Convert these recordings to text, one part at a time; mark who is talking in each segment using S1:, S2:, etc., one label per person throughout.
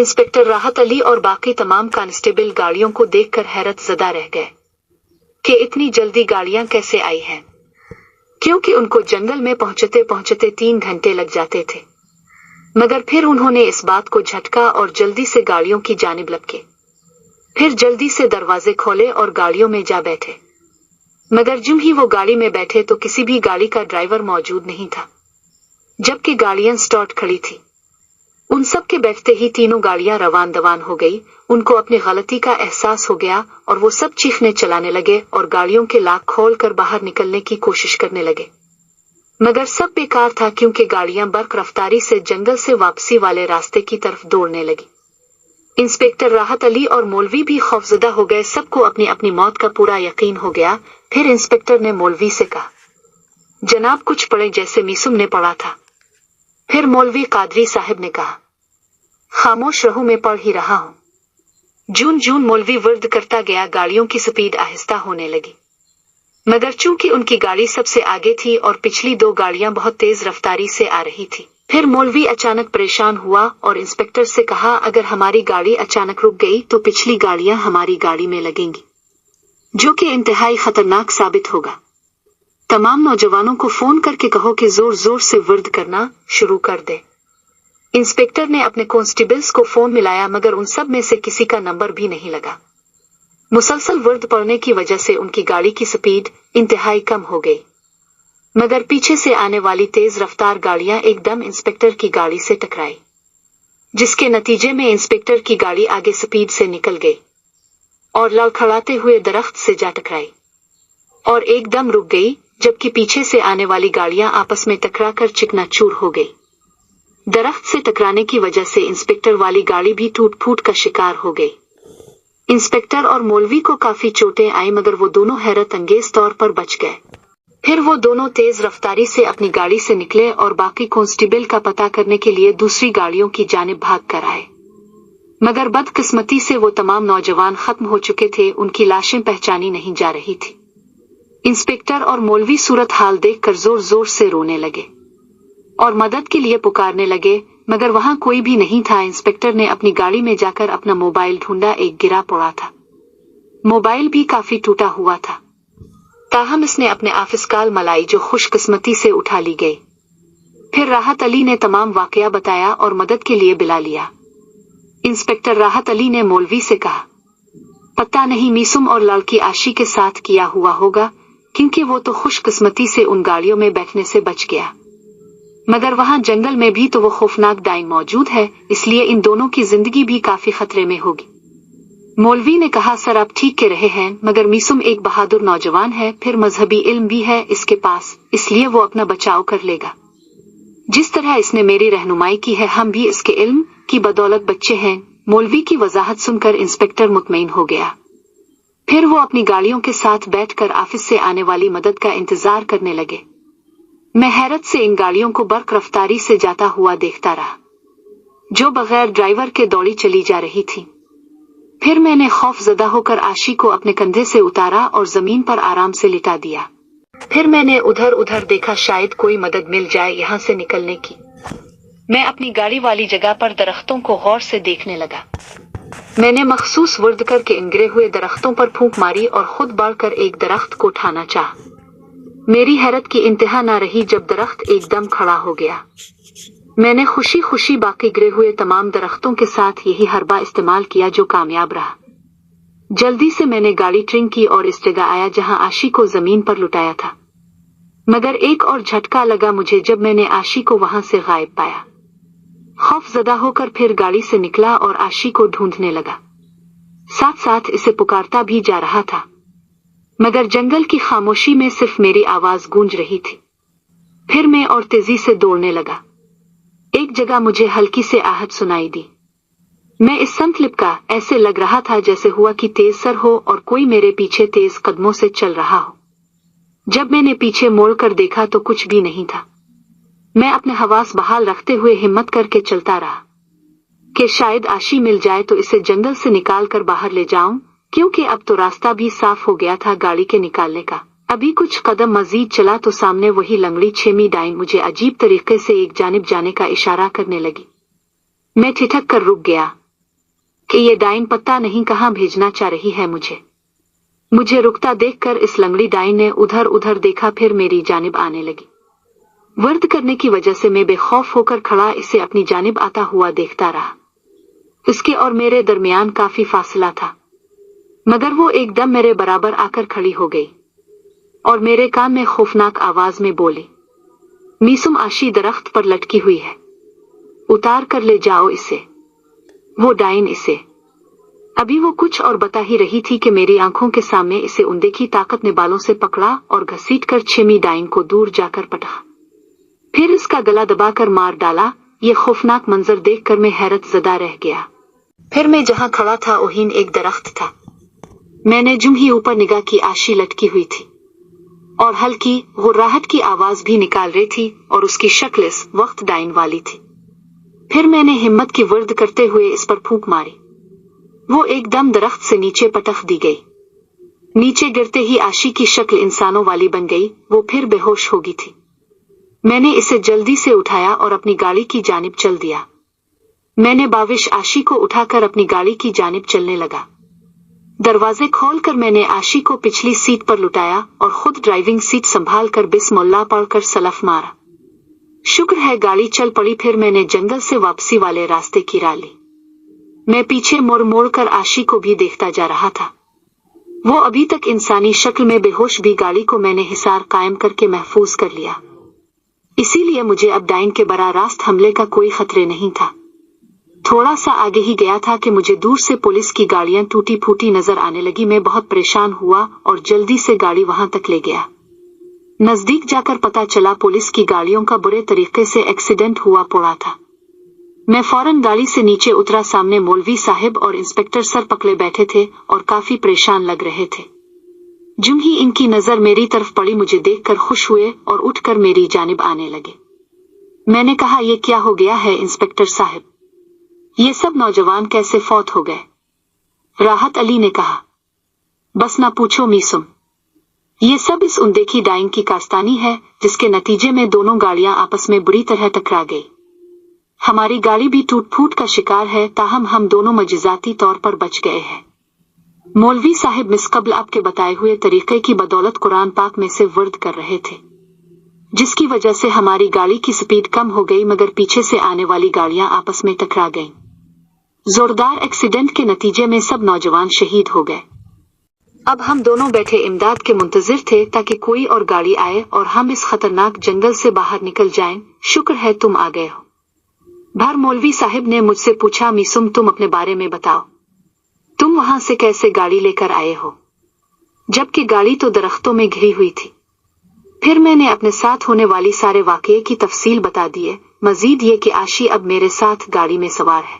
S1: Inspector राहत अली और बाकी तमाम कांस्टेबल गाड़ियों को देखकर हैरत ज़दा रह गए कि इतनी जल्दी गाड़ियां कैसे आई हैं, क्योंकि उनको जंगल में पहुंचते पहुंचते 3 घंटे लग जाते थे। मगर फिर उन्होंने इस बात को झटका और जल्दी से गाड़ियों की जानिब लपके। फिर जल्दी से दरवाजे खोले और गाड़ियों में जा बैठे। मगर जब ही वो गाड़ी में बैठे तो किसी भी गाड़ी का ड्राइवर मौजूद नहीं था, जबकि गाड़ियां स्टॉप खड़ी थी। उन सब के बैठते ही तीनों गाड़ियां रवान दवान हो गई। उनको अपनी गलती का एहसास हो गया और वो सब चीखने चलाने लगे और गाड़ियों के लॉक खोल कर बाहर निकलने की कोशिश करने लगे। मगर सब बेकार था, क्योंकि गाड़ियां बर्क रफ्तारी से जंगल से वापसी वाले रास्ते की तरफ दौड़ने लगी। इंस्पेक्टर राहत अली और मौलवी भी खौफजदा हो गए। सबको अपनी अपनी मौत का पूरा यकीन हो गया। फिर इंस्पेक्टर ने मौलवी से कहा, जनाब कुछ पढ़े जैसे मीसुम ने पढ़ा था। फिर मौलवी कादरी साहब ने कहा, खामोश रहो, मैं पढ़ ही रहा हूँ। जून जून मौलवी वर्द करता गया। गाड़ियों की स्पीड आहिस्ता होने लगी, मगर चूंकि उनकी गाड़ी सबसे आगे थी और पिछली 2 गाड़ियां बहुत तेज रफ्तारी से आ रही थी। फिर मौलवी अचानक परेशान हुआ और इंस्पेक्टर से कहा, अगर हमारी गाड़ी अचानक रुक गई तो पिछली गाड़ियां हमारी गाड़ी में लगेंगी, जो कि इंतहाई खतरनाक साबित होगा। तमाम नौजवानों को फोन करके कहो कि जोर जोर से वर्द करना शुरू कर दे। इंस्पेक्टर ने अपने कांस्टेबल्स को फोन मिलाया, मगर उन सब में से किसी का नंबर भी नहीं लगा। मुसलसल वर्द पड़ने की वजह से उनकी गाड़ी की स्पीड इंतहाई कम हो गई, मगर पीछे से आने वाली तेज रफ्तार गाड़ियां एकदम इंस्पेक्टर की गाड़ी से टकराई, जिसके नतीजे में इंस्पेक्टर की गाड़ी आगे स्पीड से निकल गई और लड़खड़ाते हुए दरख्त से जा टकराई और एकदम रुक गई, जबकि पीछे से आने वाली गाड़ियां आपस में टकराकर चिकनाचूर हो गई। दरख्त से टकराने की वजह से इंस्पेक्टर वाली गाड़ी भी टूट फूट का शिकार हो गई। इंस्पेक्टर और मौलवी को काफी चोटें आई, मगर वो दोनों हैरत अंगेज तौर पर बच गए। फिर वो दोनों तेज रफ्तारी से अपनी गाड़ी से निकले और बाकी कांस्टेबल का पता करने के लिए दूसरी गाड़ियों की जानिब भाग कर आए। मगर बदकिस्मती से वो तमाम नौजवान खत्म हो चुके थे। उनकी लाशें पहचानी नहीं जा रही थी। इंस्पेक्टर और मौलवी सूरत हाल देखकर जोर जोर से रोने लगे और मदद के लिए पुकारने लगे, मगर वहां कोई भी नहीं था। इंस्पेक्टर ने अपनी गाड़ी में जाकर अपना मोबाइल ढूंढा। एक गिरा पड़ा था। मोबाइल भी काफी टूटा हुआ था, ताहम इसने अपने ऑफिस कॉल मलाई जो खुशकिस्मती से उठा ली गई। फिर राहत अली ने तमाम वाकया बताया और मदद के लिए बुला लिया। इंस्पेक्टर राहत अली ने मौलवी से कहा, पता नहीं मीसुम और लड़की आशी के साथ किया हुआ होगा, क्योंकि वो तो खुशकिस्मती से उन गाड़ियों में बैठने से बच गया, मगर वहां जंगल में भी तो वो खौफनाक डाइन मौजूद है, इसलिए इन दोनों की जिंदगी भी काफी खतरे में होगी। मौलवी ने कहा, सर आप ठीक कह रहे हैं, मगर मीसुम एक बहादुर नौजवान है, फिर मजहबी इल्म भी है इसके पास, इसलिए वो अपना बचाव कर लेगा। जिस तरह इसने मेरी रहनुमाई की है, हम भी इसके इल्म की बदौलत बच्चे हैं। मौलवी की वजाहत सुनकर इंस्पेक्टर मुतमईन हो गया। फिर वो अपनी गाड़ियों के साथ बैठकर ऑफिस से आने वाली मदद का इंतजार करने लगे। मैं हैरत से इन गाड़ियों को बर्क रफ्तारी से जाता हुआ देखता रहा, जो बगैर ड्राइवर के दौड़ी चली जा रही थी। फिर मैंने खौफजदा होकर आशी को अपने कंधे से उतारा और जमीन पर आराम से लिटा दिया। फिर मैंने उधर उधर देखा, शायद कोई मदद मिल जाए यहाँ से निकलने की। मैं अपनी गाड़ी वाली जगह पर दरख्तों को गौर से देखने लगा। मैंने मखसूस वर्द करके इन गिरे हुए दरख्तों पर फूंक मारी और खुद बढ़कर एक दरख्त को उठाना चाहा। मेरी हैरत की इंतहा न रही जब दरख्त एकदम खड़ा हो गया। मैंने खुशी खुशी बाकी गिरे हुए तमाम दरख्तों के साथ यही हरबा इस्तेमाल किया, जो कामयाब रहा। जल्दी से मैंने गाड़ी ट्रिंग की और इस जगह आया जहां आशी को जमीन पर लुटाया था। मगर एक और झटका लगा मुझे जब मैंने आशी को वहां से गायब पाया। खौफजदा होकर फिर गाड़ी से निकला और आशी को ढूंढने लगा, साथ साथ इसे पुकारता भी जा रहा था, मगर जंगल की खामोशी में सिर्फ मेरी आवाज गूंज रही थी। फिर मैं और तेजी से दौड़ने लगा। एक जगह मुझे हल्की से आहट सुनाई दी। मैं इस संत लिपका, ऐसे लग रहा था जैसे हुआ कि तेज सर हो और कोई मेरे पीछे तेज कदमों से चल रहा हो। जब मैंने पीछे मोड़ कर देखा तो कुछ भी नहीं था। मैं अपने हवास बहाल रखते हुए हिम्मत करके चलता रहा कि शायद आशी मिल जाए तो इसे जंगल से निकाल कर बाहर ले जाऊं, क्योंकि अब तो रास्ता भी साफ हो गया था गाड़ी के निकालने का। अभी कुछ कदम मजीद चला तो सामने वही लंगड़ी छेमी डाइन मुझे अजीब तरीके से एक जानिब जाने का इशारा करने लगी। मैं ठिठक कर रुक गया। कि ये डाइन पता नहीं कहाँ भेजना चाह रही है मुझे रुकता देखकर इस लंगड़ी डाइन ने उधर उधर देखा, फिर मेरी जानिब आने लगी। वर्द करने की वजह से मैं बेखौफ होकर खड़ा इसे अपनी जानिब आता हुआ देखता रहा। इसके और मेरे दरमियान काफी फासला था, मगर वो एकदम मेरे बराबर आकर खड़ी हो गई और मेरे कान में खौफनाक आवाज में बोली, मीसुम, आशी दरख्त पर लटकी हुई है, उतार कर ले जाओ इसे। वो डाइन इसे अभी वो कुछ और बता ही रही थी कि मेरी आंखों के सामने इसे अनदेखी ताकत ने बालों से पकड़ा और घसीट कर छिमी डाइन को दूर जाकर पटा, फिर इसका गला दबाकर मार डाला। ये खौफनाक मंजर देखकर मैं हैरत ज़दा रह गया। फिर मैं जहां खड़ा था ओहीन एक दरख्त था। मैंने जुम ही ऊपर निगाह की, आशी लटकी हुई थी और हल्की गुर्राहट की आवाज भी निकाल रही थी और उसकी शक्ल इस वक्त डाइन वाली थी। फिर मैंने हिम्मत की वर्द करते हुए इस पर फूंक मारी। वो एकदम दरख्त से नीचे पटक दी गई। नीचे गिरते ही आशी की शक्ल इंसानों वाली बन गई। वो फिर बेहोश हो गई थी। मैंने इसे जल्दी से उठाया और अपनी गाड़ी की जानिब चल दिया। मैंने बाविश आशी को उठाकर अपनी गाड़ी की जानिब चलने लगा। दरवाजे खोलकर मैंने आशी को पिछली सीट पर लुटाया और खुद ड्राइविंग सीट संभाल कर बिस्मिल्लाह पढ़कर सलफ मारा। शुक्र है गाड़ी चल पड़ी। फिर मैंने जंगल से वापसी वाले रास्ते की राह ली। मैं पीछे मुड़ मुड़ कर आशी को भी देखता जा रहा था। वो अभी तक इंसानी शक्ल में बेहोश भी। गाड़ी को मैंने हिसार कायम करके महफूज कर लिया, इसीलिए मुझे अब डाइन के बरा रास्त हमले का कोई खतरे नहीं था। थोड़ा सा आगे ही गया था कि मुझे दूर से पुलिस की गाड़ियां टूटी फूटी नजर आने लगी। मैं बहुत परेशान हुआ और जल्दी से गाड़ी वहां तक ले गया। नजदीक जाकर पता चला पुलिस की गाड़ियों का बुरे तरीके से एक्सीडेंट हुआ पड़ा था। मैं फौरन गाड़ी से नीचे उतरा। सामने मौलवी साहिब और इंस्पेक्टर सर पकड़े बैठे थे और काफी परेशान लग रहे थे। जुम ही इनकी नजर मेरी तरफ पड़ी, मुझे देखकर खुश हुए और उठकर मेरी जानिब आने लगे। मैंने कहा, ये क्या हो गया है इंस्पेक्टर साहिब? ये सब नौजवान कैसे फौत हो गए? राहत अली ने कहा, बस ना पूछो मीसुम, ये सब इस अनदेखी डाइन की कारस्तानी है, जिसके नतीजे में दोनों गाड़ियां आपस में बुरी तरह टकरा गई। हमारी गाड़ी भी टूट फूट का शिकार है, ताहम हम दोनों मजिजाती तौर पर बच गए हैं। मौलवी साहिब मिसकबल आपके बताए हुए तरीके की बदौलत कुरान पाक में से वर्द कर रहे थे, जिसकी वजह से हमारी गाड़ी की स्पीड कम हो गई, मगर पीछे से आने वाली गाड़ियां आपस में टकरा गईं। जोरदार एक्सीडेंट के नतीजे में सब नौजवान शहीद हो गए। अब हम दोनों बैठे इमदाद के मुंतजिर थे ताकि कोई और गाड़ी आए और हम इस खतरनाक जंगल से बाहर निकल जाएं। शुक्र है तुम आ गए हो। भर मौलवी साहिब ने मुझसे पूछा, मीसुम, तुम अपने बारे में बताओ, तुम वहां से कैसे गाड़ी लेकर आए हो, जबकि गाड़ी तो दरख्तों में घिरी हुई थी। फिर मैंने अपने साथ होने वाली सारे वाकये की तफसील बता दिए, मजीद ये कि आशी अब मेरे साथ गाड़ी में सवार है।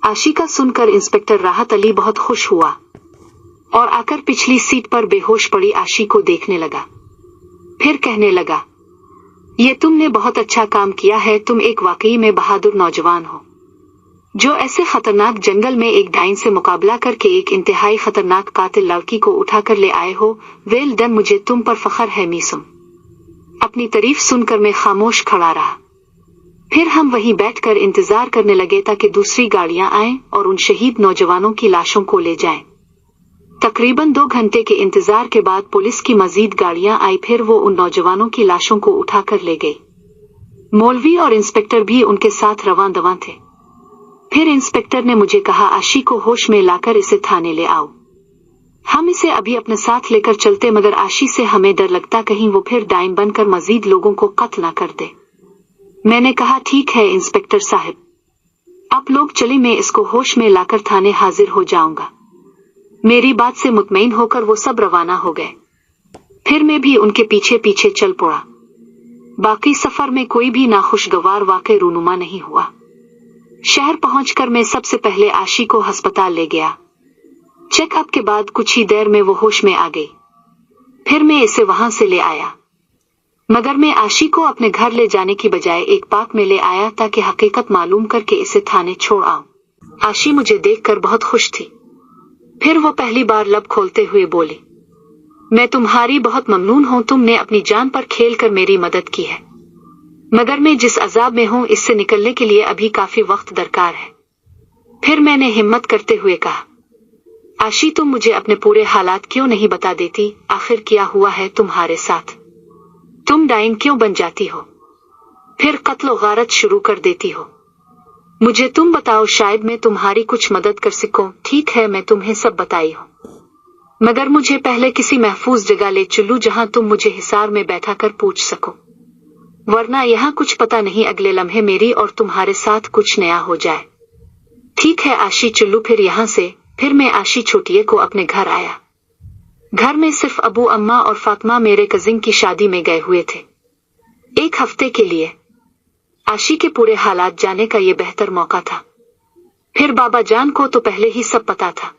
S1: आशी का सुनकर इंस्पेक्टर राहत अली बहुत खुश हुआ और आकर पिछली सीट पर बेहोश पड़ी आशी को देखने लगा। फिर कहने लगा, ये तुमने बहुत अच्छा काम किया है, तुम एक वाकई में बहादुर नौजवान हो, जो ऐसे खतरनाक जंगल में एक डाइन से मुकाबला करके एक इंतहाई खतरनाक कातिल लड़की को उठाकर ले आए हो। वेल डन, मुझे तुम पर फख्र है मीसुम। अपनी तारीफ सुनकर मैं खामोश खड़ा रहा। फिर हम वहीं बैठकर इंतजार करने लगे ताकि दूसरी गाड़ियां आएं और उन शहीद नौजवानों की लाशों को ले जाएं। तकरीबन 2 घंटे के इंतजार के बाद पुलिस की मजीद गाड़ियां आई। फिर वो उन नौजवानों की लाशों को उठाकर ले गई। मौलवी और इंस्पेक्टर भी उनके साथ रवां दवां थे। फिर इंस्पेक्टर ने मुझे कहा, आशी को होश में लाकर इसे थाने ले आओ, हम इसे अभी अपने साथ लेकर चलते, मगर आशी से हमें डर लगता कहीं वो फिर डाइन बनकर मजीद लोगों को कत्ल न कर दे। मैंने कहा, ठीक है इंस्पेक्टर साहब, आप लोग चले, मैं इसको होश में लाकर थाने हाजिर हो जाऊंगा। मेरी बात से मुतमईन होकर वो सब रवाना हो गए। फिर मैं भी उनके पीछे पीछे चल पड़ा। बाकी सफर में कोई भी नाखुशगवार वाक़या रूनुमा नहीं हुआ। शहर पहुंचकर मैं सबसे पहले आशी को अस्पताल ले गया। चेकअप के बाद कुछ ही देर में वो होश में आ गई। फिर मैं इसे वहां से ले आया, मगर मैं आशी को अपने घर ले जाने की बजाय एक पार्क में ले आया ताकि हकीकत मालूम करके इसे थाने छोड़ आऊं। आशी मुझे देखकर बहुत खुश थी। फिर वो पहली बार लब खोलते हुए बोली, मैं तुम्हारी बहुत ममनून हूं, तुमने अपनी जान पर खेल कर मेरी मदद की है, मगर मैं जिस अजाब में हूं इससे निकलने के लिए अभी काफी वक्त दरकार है। फिर मैंने हिम्मत करते हुए कहा, आशी तुम मुझे अपने पूरे हालात क्यों नहीं बता देती? आखिर क्या हुआ है तुम्हारे साथ? तुम डाइन क्यों बन जाती हो? फिर कत्ल गारत शुरू कर देती हो? मुझे तुम बताओ, शायद मैं तुम्हारी कुछ मदद कर सकूं। ठीक है, मैं तुम्हें सब बताई हूँ, मगर मुझे पहले किसी महफूज जगह ले चलो जहां तुम मुझे हिसार में बैठा कर पूछ सको, वरना यहाँ कुछ पता नहीं अगले लम्हे मेरी और तुम्हारे साथ कुछ नया हो जाए। ठीक है आशी, चलो फिर यहाँ से। फिर मैं आशी छोटिये को अपने घर आया। घर में सिर्फ अबू, अम्मा और फातिमा मेरे कजिन की शादी में गए हुए थे 1 हफ्ते के लिए। आशी के पूरे हालात जाने का ये बेहतर मौका था। फिर बाबा जान को तो पहले ही सब पता था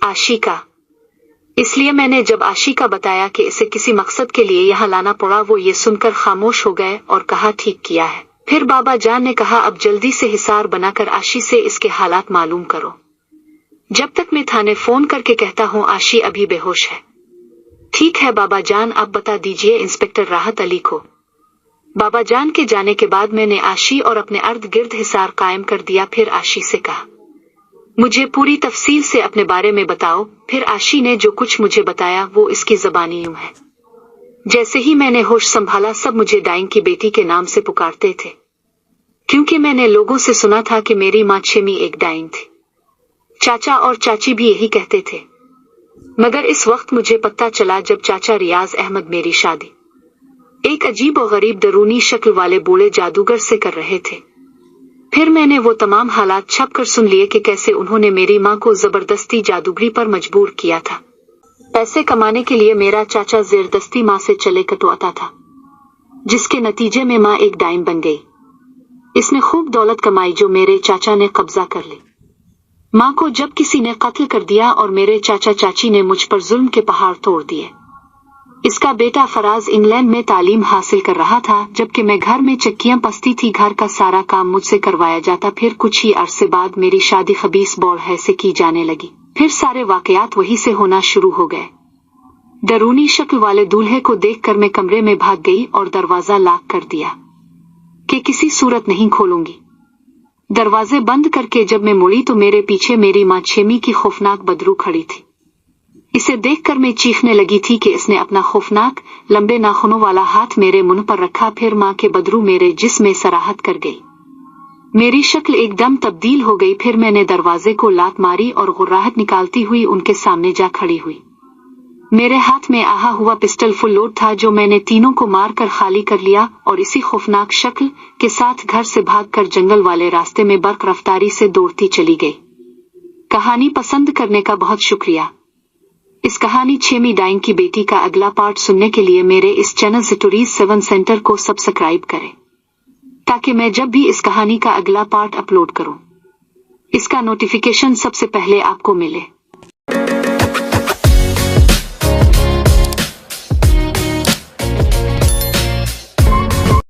S1: आशी का, इसलिए मैंने जब आशी का बताया कि इसे किसी मकसद के लिए यहाँ लाना पड़ा, वो ये सुनकर खामोश हो गए और कहा, ठीक किया है। फिर बाबा जान ने कहा, अब जल्दी से हिसार बनाकर आशी से इसके हालात मालूम करो, जब तक मैं थाने फोन करके कहता हूँ आशी अभी बेहोश है। ठीक है बाबा जान, आप बता दीजिए इंस्पेक्टर राहत अली को। बाबा जान के जाने के बाद मैंने आशी और अपने अर्द गिर्द हिसार कायम कर दिया। फिर आशी से कहा, मुझे पूरी तफसील से अपने बारे में बताओ। फिर आशी ने जो कुछ मुझे बताया वो इसकी ज़बानी यूं है, जैसे ही मैंने होश संभाला सब मुझे डाइन की बेटी के नाम से पुकारते थे, क्योंकि मैंने लोगों से सुना था कि मेरी माँ छेमी एक डाइन थी। चाचा और चाची भी यही कहते थे, मगर इस वक्त मुझे पता चला जब चाचा रियाज अहमद मेरी शादी एक अजीब और गरीब दरूनी शक्ल वाले बूढ़े जादूगर से कर रहे थे। फिर मैंने वो तमाम हालात छप कर सुन लिए कि कैसे उन्होंने मेरी माँ को जबरदस्ती जादूगरी पर मजबूर किया था। पैसे कमाने के लिए मेरा चाचा ज़बरदस्ती माँ से चले कटवाता था, जिसके नतीजे में माँ एक डाइन बन गई। इसने खूब दौलत कमाई जो मेरे चाचा ने कब्जा कर ली। माँ को जब किसी ने कत्ल कर दिया और मेरे चाचा चाची ने मुझ पर जुल्म के पहाड़ तोड़ दिए। इसका बेटा फराज इंग्लैंड में तालीम हासिल कर रहा था, जबकि मैं घर में चक्कियां पसती थी। घर का सारा काम मुझसे करवाया जाता। फिर कुछ ही अरसे बाद मेरी शादी खबीस बौड़ से की जाने लगी। फिर सारे वाकयात वहीं से होना शुरू हो गए। दरूनी शक्ल वाले दूल्हे को देखकर मैं कमरे में भाग गई और दरवाजा लॉक कर दिया कि किसी सूरत नहीं खोलूंगी। दरवाजे बंद करके जब मैं मुड़ी तो मेरे पीछे मेरी माँ छेमी की खौफनाक बदरू खड़ी थी। इसे देखकर मैं चीखने लगी थी कि इसने अपना खौफनाक लंबे नाखूनों वाला हाथ मेरे मुंह पर रखा। फिर माँ के बदरू मेरे जिस्म में सराहत कर गई। मेरी शक्ल एकदम तब्दील हो गई। फिर मैंने दरवाजे को लात मारी और गुर्राहट निकालती हुई उनके सामने जा खड़ी हुई। मेरे हाथ में आहा हुआ पिस्टल फुल लोड था, जो मैंने तीनों को मारकर खाली कर लिया और इसी खौफनाक शक्ल के साथ घर से भागकर जंगल वाले रास्ते में बर्क रफ्तारी से दौड़ती चली गई। कहानी पसंद करने का बहुत शुक्रिया। इस कहानी छेमी डाइन की बेटी का अगला पार्ट सुनने के लिए मेरे इस चैनल स्टोरीज 7 सेंटर को सब्सक्राइब करें, ताकि मैं जब भी इस कहानी का अगला पार्ट अपलोड करूं, इसका नोटिफिकेशन सबसे पहले आपको मिले।